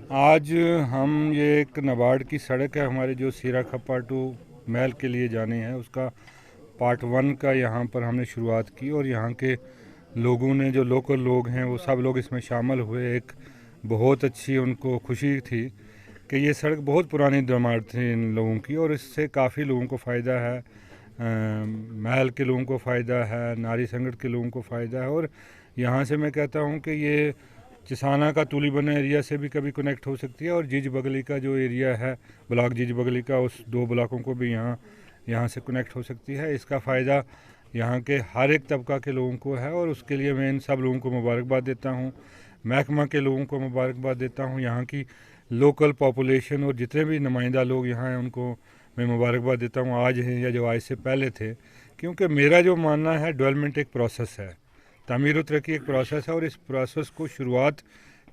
आज हम ये एक नाबार्ड की सड़क है हमारे जो सीरा खप्पा टू महल के लिए जाने हैं, उसका पार्ट 1 का यहाँ पर हमने शुरुआत की और यहाँ के लोगों ने, जो लोकल लोग हैं, वो सब लोग इसमें शामिल हुए। एक बहुत अच्छी उनको खुशी थी कि ये सड़क बहुत पुरानी डिमांड थी इन लोगों की और इससे काफ़ी लोगों को फ़ायदा है। महल के लोगों को फ़ायदा है, नारी संगठ के लोगों को फ़ायदा है और यहाँ से मैं कहता हूँ कि ये चिसाना का तूलीबना एरिया से भी कभी कनेक्ट हो सकती है और जीज बगली का जो एरिया है, ब्लॉक जीज बगली का, उस 2 ब्लॉकों को भी यहाँ से कनेक्ट हो सकती है। इसका फ़ायदा यहाँ के हर एक तबका के लोगों को है और उसके लिए मैं इन सब लोगों को मुबारकबाद देता हूँ। महकमा के लोगों को मुबारकबाद देता हूँ। यहाँ की लोकल पॉपुलेशन और जितने भी नुमाइंदा लोग यहाँ हैं उनको मैं मुबारकबाद देता हूँ, आज हैं या जो आज से पहले थे। क्योंकि मेरा जो मानना है, डेवलपमेंट एक प्रोसेस है, तामीर व तरक्की एक प्रोसेस है और इस प्रोसेस को शुरुआत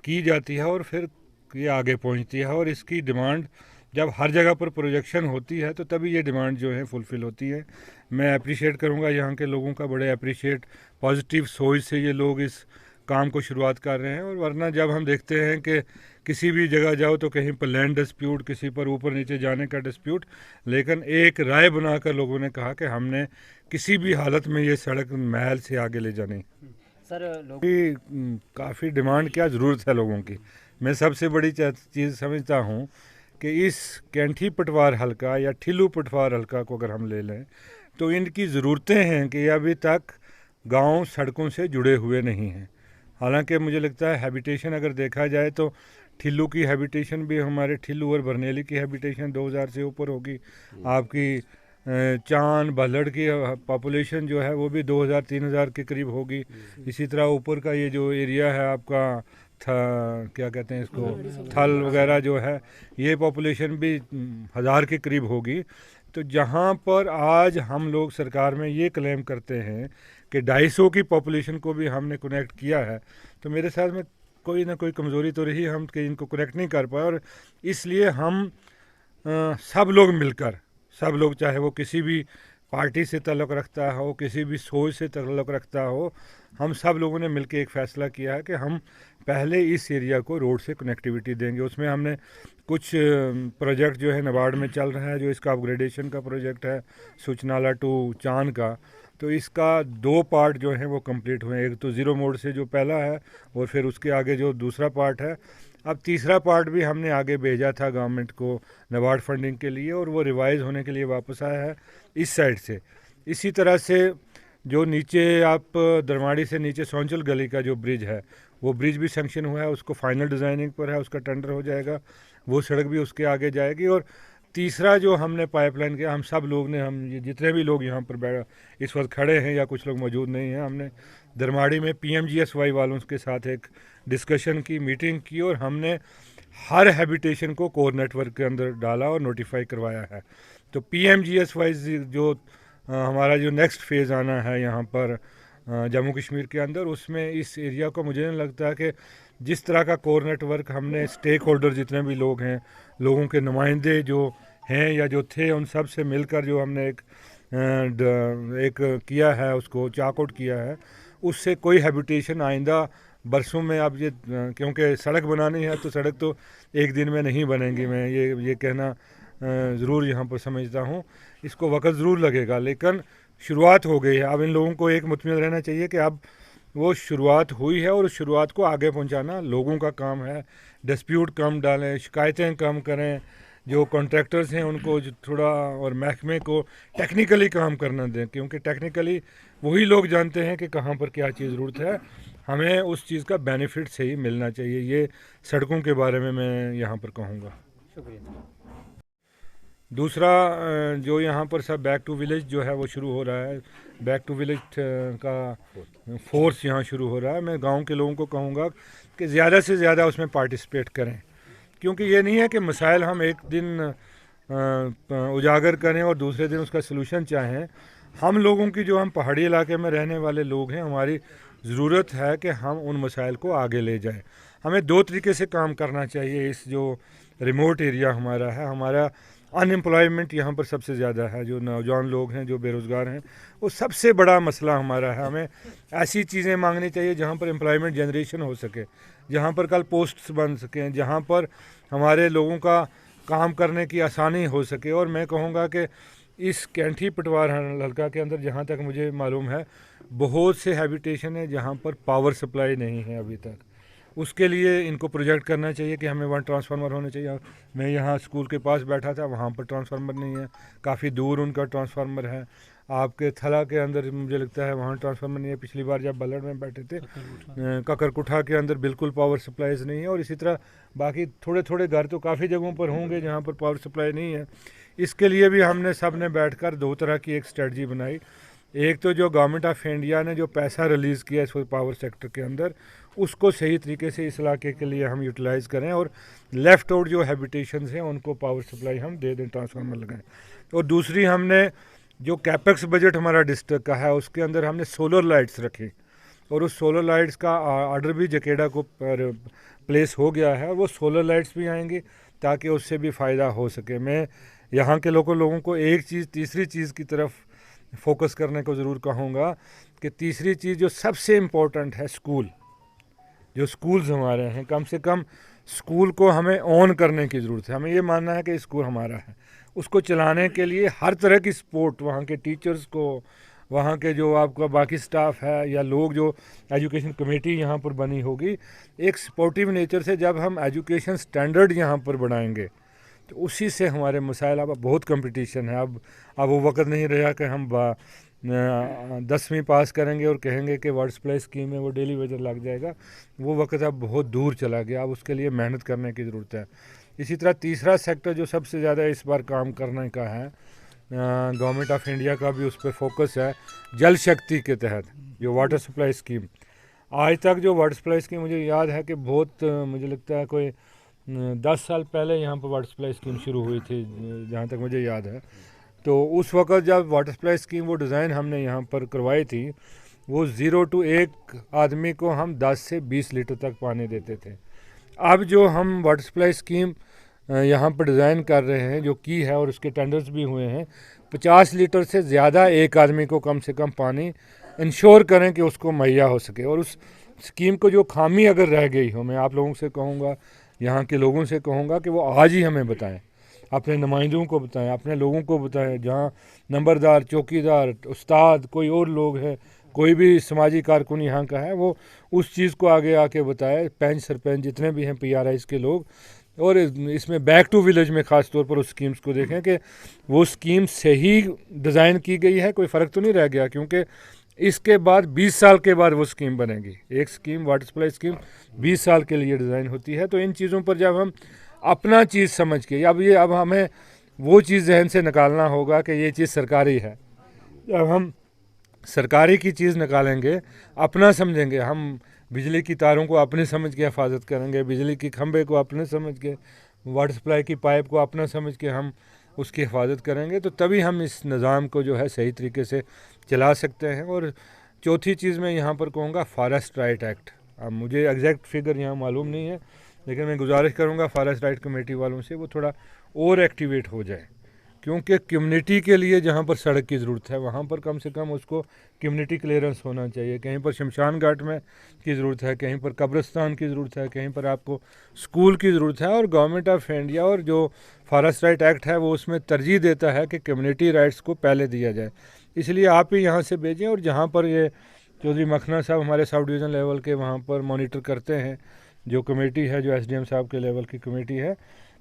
की जाती है और फिर ये आगे पहुंचती है और इसकी डिमांड जब हर जगह पर प्रोजेक्शन होती है तो तभी ये डिमांड जो है फुलफ़िल होती है। मैं अप्रिशिएट करूंगा यहाँ के लोगों का, बड़े अप्रिशिएट पॉजिटिव सोच से ये लोग इस काम को शुरुआत कर रहे हैं। और वरना जब हम देखते हैं कि किसी भी जगह जाओ तो कहीं पर लैंड डिस्प्यूट, किसी पर ऊपर नीचे जाने का डिस्प्यूट, लेकिन एक राय बनाकर लोगों ने कहा कि हमने किसी भी हालत में ये सड़क महल से आगे ले जानी। सर लोग काफ़ी डिमांड, क्या ज़रूरत है लोगों की। मैं सबसे बड़ी चीज़ समझता हूँ कि इस कैंठी पटवार हलका या ठिल्लू पटवार हलका को अगर हम ले लें तो इनकी ज़रूरतें हैं कि अभी तक गांव सड़कों से जुड़े हुए नहीं हैं। हालांकि मुझे लगता है हैबिटेशन अगर देखा जाए तो ठिल्लू की हैबिटेशन भी, हमारे ठिल्लू और बरनेली की हैबिटेशन 2000 से ऊपर होगी। आपकी चांद बल्हड़ की पॉपुलेशन जो है वो भी 2000-3000 के करीब होगी। इसी तरह ऊपर का ये जो एरिया है आपका क्या कहते हैं इसको, थल वगैरह जो है, ये पॉपुलेशन भी 1000 के करीब होगी। तो जहाँ पर आज हम लोग सरकार में ये क्लेम करते हैं कि 250 की पॉपुलेशन को भी हमने कनेक्ट किया है, तो मेरे ख्याल में कोई ना कोई कमज़ोरी तो रही हम कि इनको कनेक्ट नहीं कर पाए। और इसलिए हम सब लोग मिलकर, सब लोग, चाहे वो किसी भी पार्टी से ताल्लुक़ रखता हो, किसी भी सोच से ताल्लुक़ रखता हो, हम सब लोगों ने मिलकर एक फ़ैसला किया है कि हम पहले इस एरिया को रोड से कनेक्टिविटी देंगे। उसमें हमने कुछ प्रोजेक्ट जो है नाबार्ड में चल रहा है, जो इसका अपग्रेडेशन का प्रोजेक्ट है सूचनाला टू चांद का, तो इसका 2 पार्ट जो हैं वो कंप्लीट हुए हैं। एक तो ज़ीरो मोड से जो पहला है और फिर उसके आगे जो दूसरा पार्ट है। अब तीसरा पार्ट भी हमने आगे भेजा था गवर्नमेंट को नाबार्ड फंडिंग के लिए और वो रिवाइज़ होने के लिए वापस आया है इस साइड से। इसी तरह से जो नीचे आप दरमाड़ी से नीचे सौंचल गली का जो ब्रिज है, वो ब्रिज भी सैंक्शन हुआ है, उसको फाइनल डिज़ाइनिंग पर है, उसका टेंडर हो जाएगा, वो सड़क भी उसके आगे जाएगी। और तीसरा जो हमने पाइपलाइन किया, हम सब लोग ने, हम ये जितने भी लोग यहाँ पर इस वक्त खड़े हैं या कुछ लोग मौजूद नहीं हैं, हमने दरमाड़ी में PMGSY वालों के साथ एक डिस्कशन की, मीटिंग की और हमने हर हैबिटेशन को कोर नेटवर्क के अंदर डाला और नोटिफाई करवाया है। तो PMGSY जो हमारा जो नेक्स्ट फेज़ आना है यहाँ पर जम्मू कश्मीर के अंदर, उसमें इस एरिया को मुझे नहीं लगता कि जिस तरह का कोर नेटवर्क हमने स्टेक होल्डर जितने भी लोग हैं, लोगों के नुमाइंदे जो हैं या जो थे, उन सब से मिलकर जो हमने एक किया है, उसको चाकआउट किया है, उससे कोई हैबिटेशन आइंदा बरसों में, अब ये क्योंकि सड़क बनानी है तो सड़क तो एक दिन में नहीं बनेगी, मैं ये कहना ज़रूर यहाँ पर समझता हूँ। इसको वक्त ज़रूर लगेगा, लेकिन शुरुआत हो गई है। अब इन लोगों को एक मुतमिन रहना चाहिए कि अब वो शुरुआत हुई है और उस शुरुआत को आगे पहुंचाना लोगों का काम है। डिस्प्यूट कम डालें, शिकायतें कम करें, जो कॉन्ट्रैक्टर्स हैं उनको जो थोड़ा, और महकमे को टेक्निकली काम करना दें, क्योंकि टेक्निकली वही लोग जानते हैं कि कहाँ पर क्या चीज़ ज़रूरत है। हमें उस चीज़ का बेनिफिट सही मिलना चाहिए। ये सड़कों के बारे में मैं यहाँ पर कहूँगा। शुक्रिया। दूसरा जो यहाँ पर सब बैक टू विलेज जो है वो शुरू हो रहा है, बैक टू विलेज का फोर्स यहाँ शुरू हो रहा है। मैं गांव के लोगों को कहूँगा कि ज़्यादा से ज़्यादा उसमें पार्टिसिपेट करें, क्योंकि ये नहीं है कि मसाइल हम एक दिन उजागर करें और दूसरे दिन उसका सलूशन चाहें। हम लोगों की, जो हम पहाड़ी इलाके में रहने वाले लोग हैं, हमारी ज़रूरत है कि हम उन मसाइल को आगे ले जाएं। हमें 2 तरीके से काम करना चाहिए। इस जो रिमोट एरिया हमारा है, हमारा अनएम्प्लॉयमेंट यहाँ पर सबसे ज़्यादा है, जो नौजवान लोग हैं जो बेरोज़गार हैं, वो सबसे बड़ा मसला हमारा है। हमें ऐसी चीज़ें मांगनी चाहिए जहाँ पर एम्प्लॉयमेंट जनरेशन हो सके, जहाँ पर कल पोस्ट्स बन सकें, जहाँ पर हमारे लोगों का काम करने की आसानी हो सके। और मैं कहूँगा कि इस कैंठी पटवार हल्का के अंदर जहाँ तक मुझे मालूम है, बहुत से हैबिटेशन है जहाँ पर पावर सप्लाई नहीं है अभी तक। उसके लिए इनको प्रोजेक्ट करना चाहिए कि हमें वहाँ ट्रांसफार्मर होने चाहिए। मैं यहाँ स्कूल के पास बैठा था, वहाँ पर ट्रांसफार्मर नहीं है, काफ़ी दूर उनका ट्रांसफार्मर है। आपके थला के अंदर मुझे लगता है वहाँ ट्रांसफार्मर नहीं है। पिछली बार जब बल्लड़ में बैठे थे, ककरकुठा के अंदर बिल्कुल पावर सप्लाईज नहीं है। और इसी तरह बाकी थोड़े थोड़े घर तो काफ़ी जगहों पर होंगे जहाँ पर पावर सप्लाई नहीं है। इसके लिए भी हमने सब ने बैठकर दो तरह की एक स्ट्रेटजी बनाई। एक तो जो गवर्नमेंट ऑफ इंडिया ने जो पैसा रिलीज़ किया इस पावर सेक्टर के अंदर, उसको सही तरीके से इस इलाके के लिए हम यूटिलाइज़ करें, और लेफ़्ट आउट जो हैबिटेशंस हैं उनको पावर सप्लाई हम दे दें, ट्रांसफार्मर लगाएं। और दूसरी, हमने जो कैपेक्स बजट हमारा डिस्ट्रिक्ट का है उसके अंदर हमने सोलर लाइट्स रखी, और उस सोलर लाइट्स का ऑर्डर भी जकेडा को प्लेस हो गया है, और वो सोलर लाइट्स भी आएंगी ताकि उससे भी फ़ायदा हो सके। मैं यहाँ के लोगों को एक चीज़, तीसरी चीज़ की तरफ फोकस करने को ज़रूर कहूँगा कि तीसरी चीज़ जो सबसे इम्पोर्टेंट है, स्कूल। जो स्कूल्स हमारे हैं, कम से कम स्कूल को हमें ऑन करने की ज़रूरत है। हमें ये मानना है कि स्कूल हमारा है। उसको चलाने के लिए हर तरह की सपोर्ट वहाँ के टीचर्स को, वहाँ के जो आपका बाकी स्टाफ है या लोग, जो एजुकेशन कमेटी यहाँ पर बनी होगी, एक सपोर्टिव नेचर से जब हम एजुकेशन स्टैंडर्ड यहाँ पर बढ़ाएंगे तो उसी से हमारे मसाइल। अब बहुत कंपटीशन है, अब वो वक्त नहीं रहा कि हम 10वीं पास करेंगे और कहेंगे कि वर्ड सप्लाई स्कीम में वो डेली वेजर लग जाएगा। वो वक्त अब बहुत दूर चला गया। अब उसके लिए मेहनत करने की ज़रूरत है। इसी तरह तीसरा सेक्टर जो सबसे ज़्यादा इस बार काम करने का है, गवर्नमेंट ऑफ इंडिया का भी उस पर फोकस है, जल शक्ति के तहत जो वाटर सप्लाई स्कीम। आज तक जो वाटर सप्लाई स्कीम, मुझे याद है कि बहुत, मुझे लगता है कोई 10 साल पहले यहाँ पर वाटर सप्लाई स्कीम शुरू हुई थी, जहाँ तक मुझे याद है। तो उस वक्त जब वाटर सप्लाई स्कीम वो डिज़ाइन हमने यहाँ पर करवाई थी, वो 0 to 1 आदमी को हम 10 से 20 लीटर तक पानी देते थे। अब जो हम वाटर सप्लाई स्कीम यहाँ पर डिज़ाइन कर रहे हैं, जो की है और उसके टेंडर्स भी हुए हैं, 50 लीटर से ज़्यादा एक आदमी को कम से कम पानी इंश्योर करें कि उसको मुहैया हो सके। और उस स्कीम को जो खामी अगर रह गई हो, मैं आप लोगों से कहूँगा, यहाँ के लोगों से कहूँगा कि वो आज ही हमें बताएं, अपने नुमाइंदों को बताएं, अपने लोगों को बताएं, जहाँ नंबरदार, चौकीदार, उस्ताद, कोई और लोग हैं, कोई भी समाजी कारकुन यहाँ का है, वो उस चीज़ को आगे आके बताए। पंच, सरपंच, जितने भी हैं PRIs के लोग, और इसमें बैक टू विलेज में ख़ास तौर पर उस स्कीम्स को देखें कि वो स्कीम सही डिज़ाइन की गई है, कोई फ़र्क तो नहीं रह गया। क्योंकि इसके बाद 20 साल के बाद वो स्कीम बनेगी। एक स्कीम, वाटर सप्लाई स्कीम, 20 साल के लिए डिज़ाइन होती है। तो इन चीज़ों पर जब हम अपना चीज़ समझ के, अब हमें वो चीज़ जहन से निकालना होगा कि ये चीज़ सरकारी है। जब हम सरकारी की चीज़ निकालेंगे, अपना समझेंगे, हम बिजली की तारों को अपने समझ के हिफाजत करेंगे, बिजली की खंभे को अपने समझ के, वाटर सप्लाई की पाइप को अपना समझ के हम उसकी हिफाजत करेंगे, तो तभी हम इस निज़ाम को जो है सही तरीके से चला सकते हैं। और चौथी चीज़ मैं यहाँ पर कहूँगा, फॉरेस्ट राइट एक्ट। अब मुझे एग्जैक्ट फिगर यहाँ मालूम नहीं है, लेकिन मैं गुजारिश करूँगा फॉरेस्ट राइट कमेटी वालों से वो थोड़ा और एक्टिवेट हो जाए। क्योंकि कम्युनिटी के लिए जहाँ पर सड़क की ज़रूरत है, वहाँ पर कम से कम उसको कम्युनिटी क्लियरेंस होना चाहिए। कहीं पर शमशान घाट में की ज़रूरत है, कहीं पर कब्रिस्तान की ज़रूरत है, कहीं पर आपको स्कूल की ज़रूरत है। और गवर्नमेंट ऑफ इंडिया और जो फॉरेस्ट राइट एक्ट है वो उसमें तरजीह देता है कि कम्युनिटी राइट्स को पहले दिया जाए। इसलिए आप ही यहाँ से भेजें, और जहाँ पर ये चौधरी मखना साहब हमारे सब डिवीज़न लेवल के वहाँ पर मॉनिटर करते हैं, जो कमेटी है, जो SDM साहब के लेवल की कमेटी है,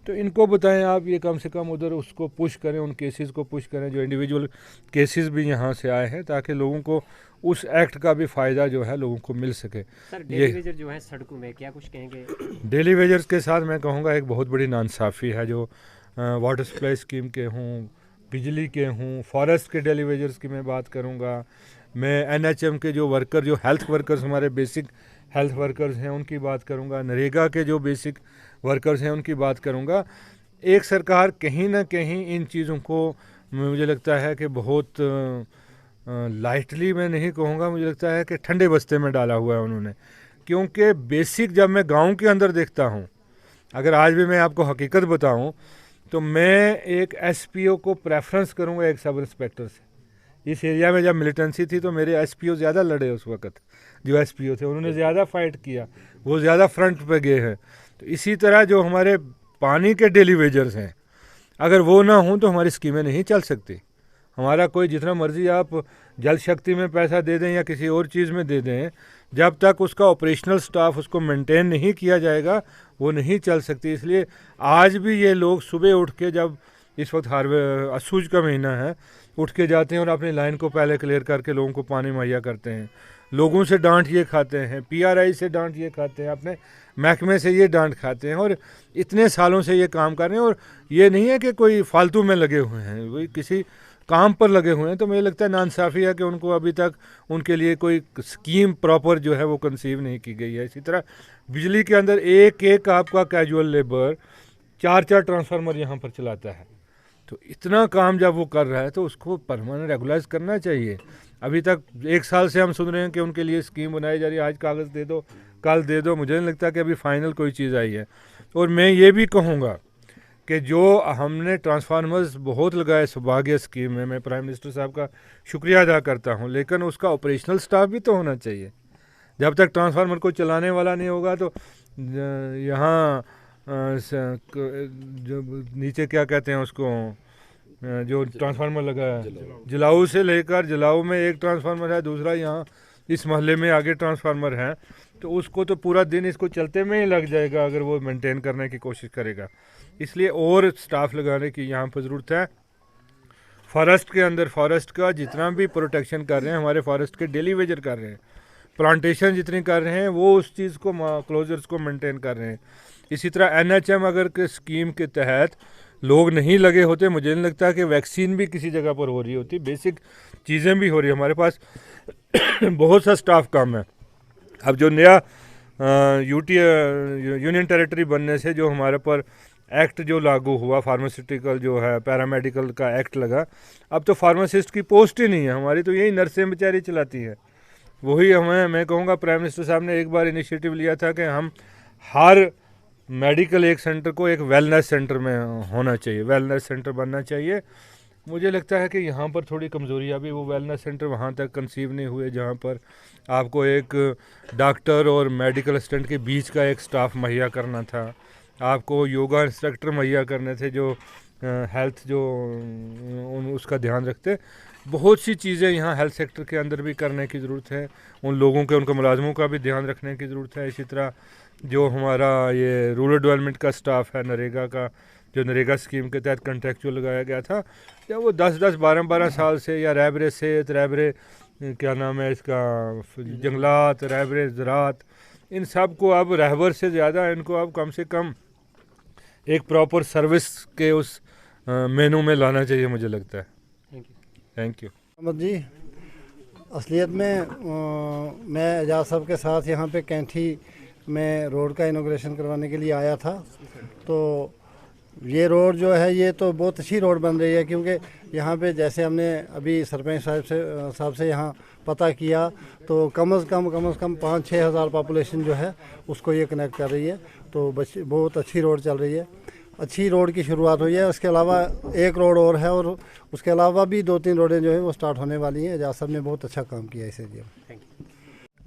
तो इनको बताएं आप, ये कम से कम उधर उसको पुश करें, उन केसेस को पुश करें जो इंडिविजुअल केसेस भी यहाँ से आए हैं, ताकि लोगों को उस एक्ट का भी फ़ायदा जो है लोगों को मिल सके। सर, डेली वेजर जो है सड़कों में, क्या कुछ कहेंगे? डेली वेजर्स के साथ मैं कहूँगा एक बहुत बड़ी नाइंसाफ़ी है, जो वाटर सप्लाई स्कीम के हों, बिजली के हों, फॉरेस्ट के डेली वेजर्स की मैं बात करूँगा, मैं NHM के जो वर्कर, जो हेल्थ वर्कर्स, हमारे बेसिक हेल्थ वर्कर्स हैं, उनकी बात करूँगा, नरेगा के जो बेसिक वर्कर्स हैं उनकी बात करूँगा। एक सरकार कहीं ना कहीं इन चीज़ों को, मुझे लगता है कि बहुत लाइटली मैं नहीं कहूँगा, मुझे लगता है कि ठंडे बस्ते में डाला हुआ है उन्होंने। क्योंकि बेसिक जब मैं गांव के अंदर देखता हूँ, अगर आज भी मैं आपको हकीकत बताऊँ, तो मैं एक एसपीओ को प्रेफरेंस करूंगा एक सब इंस्पेक्टर से। इस एरिया में जब मिलिटेंसी थी तो मेरे एसपीओ ज़्यादा लड़े उस वक्त, जो एसपीओ थे उन्होंने ज़्यादा फाइट किया, वो ज़्यादा फ्रंट पे गए हैं। तो इसी तरह जो हमारे पानी के डेली वेजर्स हैं, अगर वो ना हों तो हमारी स्कीमें नहीं चल सकती। हमारा कोई जितना मर्जी आप जल शक्ति में पैसा दे दें या किसी और चीज़ में दे दें, जब तक उसका ऑपरेशनल स्टाफ उसको मेंटेन नहीं किया जाएगा वो नहीं चल सकती। इसलिए आज भी ये लोग सुबह उठ के, जब इस वक्त असूज का महीना है, उठ के जाते हैं और अपनी लाइन को पहले क्लियर करके लोगों को पानी मुहैया करते हैं। लोगों से डांट ये खाते हैं, पीआरआई से डांट ये खाते हैं, अपने महकमे से ये डांट खाते हैं, और इतने सालों से ये काम कर रहे हैं। और ये नहीं है कि कोई फालतू में लगे हुए हैं, वही किसी काम पर लगे हुए हैं। तो मुझे लगता है नाइंसाफ़ी है कि उनको अभी तक उनके लिए कोई स्कीम प्रॉपर जो है वो कंसीव नहीं की गई है। इसी तरह बिजली के अंदर एक एक आपका कैजुअल लेबर 4-4 ट्रांसफार्मर यहाँ पर चलाता है। तो इतना काम जब वो कर रहा है तो उसको परमानेंट रेगुलाइज करना चाहिए। अभी तक 1 साल से हम सुन रहे हैं कि उनके लिए स्कीम बनाई जा रही है, आज कागज़ दे दो, कल दे दो। मुझे नहीं लगता कि अभी फाइनल कोई चीज़ आई है। और मैं ये भी कहूँगा कि जो हमने ट्रांसफार्मर्स बहुत लगाए सौभाग्य स्कीम में, मैं प्राइम मिनिस्टर साहब का शुक्रिया अदा करता हूँ, लेकिन उसका ऑपरेशनल स्टाफ भी तो होना चाहिए। जब तक ट्रांसफार्मर को चलाने वाला नहीं होगा तो यहाँ जो नीचे क्या कहते हैं उसको, जो ट्रांसफार्मर लगा है जलाऊ से लेकर, जलाऊ में एक ट्रांसफार्मर है, दूसरा यहाँ इस मोहल्ले में आगे ट्रांसफार्मर है, तो उसको तो पूरा दिन इसको चलते में ही लग जाएगा अगर वो मेंटेन करने की कोशिश करेगा। इसलिए और स्टाफ लगाने की यहाँ पर ज़रूरत है। फॉरेस्ट के अंदर फॉरेस्ट का जितना भी प्रोटेक्शन कर रहे हैं, हमारे फॉरेस्ट के डेली वेजर कर रहे हैं, प्लांटेशन जितनी कर रहे हैं वो उस चीज़ को क्लोजर्स को मेंटेन कर रहे हैं। इसी तरह एनएचएम अगर के स्कीम के तहत लोग नहीं लगे होते, मुझे नहीं लगता कि वैक्सीन भी किसी जगह पर हो रही होती, बेसिक चीज़ें भी हो रही है। हमारे पास बहुत सा स्टाफ कम है। अब जो नया यूनियन टेरिटरी बनने से जो हमारे पर एक्ट जो लागू हुआ, फार्मास्यूटिकल जो है पैरामेडिकल का एक्ट लगा, अब तो फार्मासिस्ट की पोस्ट ही नहीं है हमारी, तो यही नर्सें बेचारी चलाती हैं। वही हमें, मैं कहूँगा प्राइम मिनिस्टर साहब ने एक बार इनिशिएटिव लिया था कि हम हर मेडिकल एक सेंटर को एक वेलनेस सेंटर में होना चाहिए, वेलनेस सेंटर बनना चाहिए। मुझे लगता है कि यहाँ पर थोड़ी कमज़ोरी, अभी वो वेलनेस सेंटर वहाँ तक कंसीव नहीं हुए जहाँ पर आपको एक डॉक्टर और मेडिकल असिस्टेंट के बीच का एक स्टाफ मुहैया करना था, आपको योगा इंस्ट्रक्टर मुहैया करने थे जो हेल्थ जो उसका ध्यान रखते। बहुत सी चीज़ें यहाँ हेल्थ सेक्टर के अंदर भी करने की ज़रूरत है, उन लोगों के, उनके मुलाजमों का भी ध्यान रखने की ज़रूरत है। इसी तरह जो हमारा ये रूरल डेवलपमेंट का स्टाफ है, नरेगा का, जो नरेगा स्कीम के तहत कॉन्ट्रैक्चुअल लगाया गया था, जब वो 10-10, 12-12 साल से, या रहबरे सेहत, रहबरे क्या नाम है इसका, जंगलात, रहबरे ज़रात, इन सब को अब रहबर से ज़्यादा इनको अब कम से कम एक प्रॉपर सर्विस के उस मेनू में लाना चाहिए, मुझे लगता है। थैंक यू अहमद जी। असलियत में मैं एजाज साहब के साथ यहाँ पे कैंठी में रोड का इनॉग्रेशन करवाने के लिए आया था। तो ये रोड जो है ये तो बहुत अच्छी रोड बन रही है, क्योंकि यहाँ पे जैसे हमने अभी सरपंच साहब से यहाँ पता किया तो कम से कम 5-6 हज़ार पॉपुलेशन जो है उसको ये कनेक्ट कर रही है। तो बहुत अच्छी रोड चल रही है, अच्छी रोड की शुरुआत हुई है। उसके अलावा एक रोड और है, और उसके अलावा भी 2-3 रोडें जो है वो स्टार्ट होने वाली हैं। एजाज साहब ने बहुत अच्छा काम किया इस एरिया में।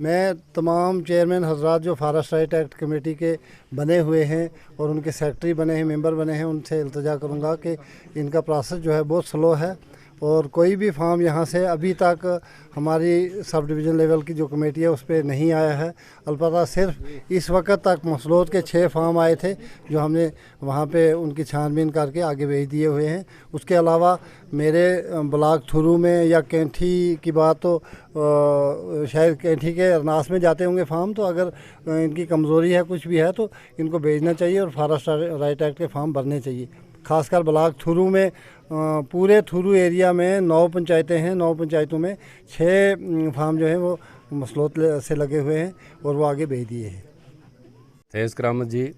मैं तमाम चेयरमैन हजरात जो फॉरेस्ट राइट एक्ट कमेटी के बने हुए हैं और उनके सेक्रेटरी बने हैं, मेंबर बने हैं, उनसे इल्तिजा करूंगा कि इनका प्रोसेस जो है बहुत स्लो है, और कोई भी फार्म यहाँ से अभी तक हमारी सब डिवीज़न लेवल की जो कमेटी है उस पर नहीं आया है। अलबत्ता सिर्फ इस वक्त तक मसलोत के 6 फार्म आए थे जो हमने वहाँ पे उनकी छानबीन करके आगे भेज दिए हुए हैं। उसके अलावा मेरे ब्लॉक थुरू में या कैंठी की बात तो शायद कैंठी के अरनास में जाते होंगे फार्म, तो अगर इनकी कमज़ोरी है कुछ भी है तो इनको भेजना चाहिए और फॉरेस्ट राइट एक्ट के फार्म भरने चाहिए। खासकर ब्लॉक थुरू में, पूरे थुरू एरिया में 9 पंचायतें हैं, 9 पंचायतों में 6 फार्म जो हैं वो मसलोत से लगे हुए हैं और वो आगे भेज दिए हैं। फैज़ करामत जी,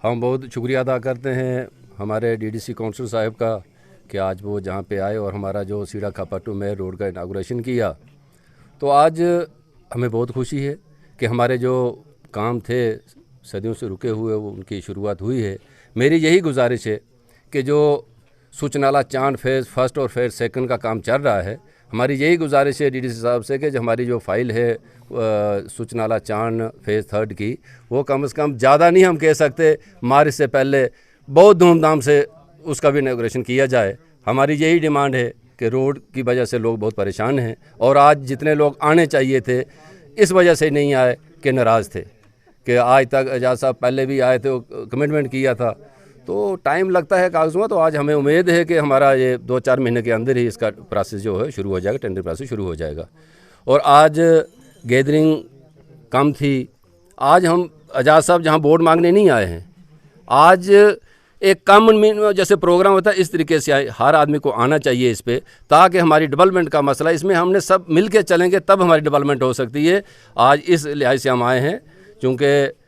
हम बहुत शुक्रिया अदा करते हैं हमारे डीडीसी काउंसिल साहब का कि आज वो जहाँ पे आए और हमारा जो सीड़ा खापाटू में रोड का इनागुरेशन किया। तो आज हमें बहुत खुशी है कि हमारे जो काम थे सदियों से रुके हुए वो उनकी शुरुआत हुई है। मेरी यही गुजारिश है कि जो सूचनाला चांद फेज़ फर्स्ट और फेज़ सेकंड का काम चल रहा है, हमारी यही गुजारिश है डीडीसी साहब से कि जो हमारी जो फाइल है सूचनाला चांद फेज़ थर्ड की, वो कम से कम ज़्यादा नहीं हम कह सकते, मार्च से पहले बहुत धूमधाम से उसका भी इनॉग्रेशन किया जाए। हमारी यही डिमांड है कि रोड की वजह से लोग बहुत परेशान हैं और आज जितने लोग आने चाहिए थे इस वजह से नहीं आए कि नाराज़ थे कि आज तक एजाज साहब पहले भी आए थे, कमिटमेंट किया था, तो टाइम लगता है कागज़ों में। तो आज हमें उम्मीद है कि हमारा ये 2-4 महीने के अंदर ही इसका प्रोसेस जो है शुरू हो जाएगा, टेंडर प्रोसेस शुरू हो जाएगा। और आज गैदरिंग कम थी, आज हम एजाज साहब जहाँ बोर्ड मांगने नहीं आए हैं, आज एक कॉमन जैसे प्रोग्राम होता है इस तरीके से आए, हर आदमी को आना चाहिए इस पे, ताकि हमारी डेवलपमेंट का मसला, इसमें हमने सब मिल के चलेंगे तब हमारी डेवलपमेंट हो सकती है। आज इस लिहाज से हम आए हैं, क्योंकि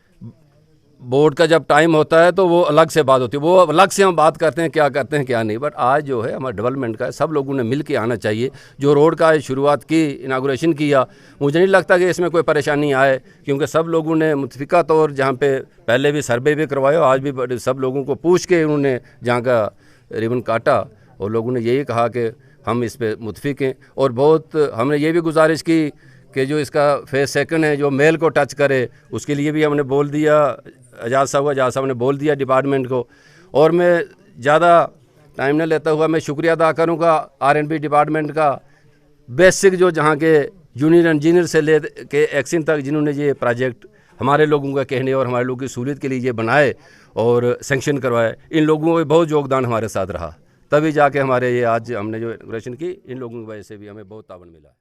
बोर्ड का जब टाइम होता है तो वो अलग से बात होती है, वो अलग से हम बात करते हैं क्या करते हैं क्या नहीं, बट आज जो है हमारा डेवलपमेंट का है, सब लोगों ने मिल के आना चाहिए। जो रोड का शुरुआत की, इनागुरेशन किया, मुझे नहीं लगता कि इसमें कोई परेशानी आए, क्योंकि सब लोगों ने मुतफिका तौर, जहाँ पे पहले भी सर्वे भी करवाया, आज भी सब लोगों को पूछ के उन्होंने जहाँ का रिबन काटा और लोगों ने यही कहा कि हम इस पर मुतफिक हैं। और बहुत हमने ये भी गुजारिश की कि जो इसका फेज़ सेकंड है जो मेल को टच करे, उसके लिए भी हमने बोल दिया, एजाज साहब ने बोल दिया डिपार्टमेंट को। और मैं ज़्यादा टाइम न लेता हुआ मैं शुक्रिया अदा करूँगा R&B डिपार्टमेंट का, बेसिक जो जहाँ के जूनियर इंजीनियर से ले के एक्शन तक, जिन्होंने ये प्रोजेक्ट हमारे लोगों का कहने और हमारे लोगों की सहूलियत के लिए ये बनाए और सेंक्शन करवाए, इन लोगों का बहुत योगदान हमारे साथ रहा, तभी जाके हमारे ये आज हमने जो इनॉग्रेशन की, इन लोगों की वजह से भी हमें बहुत तावन मिला।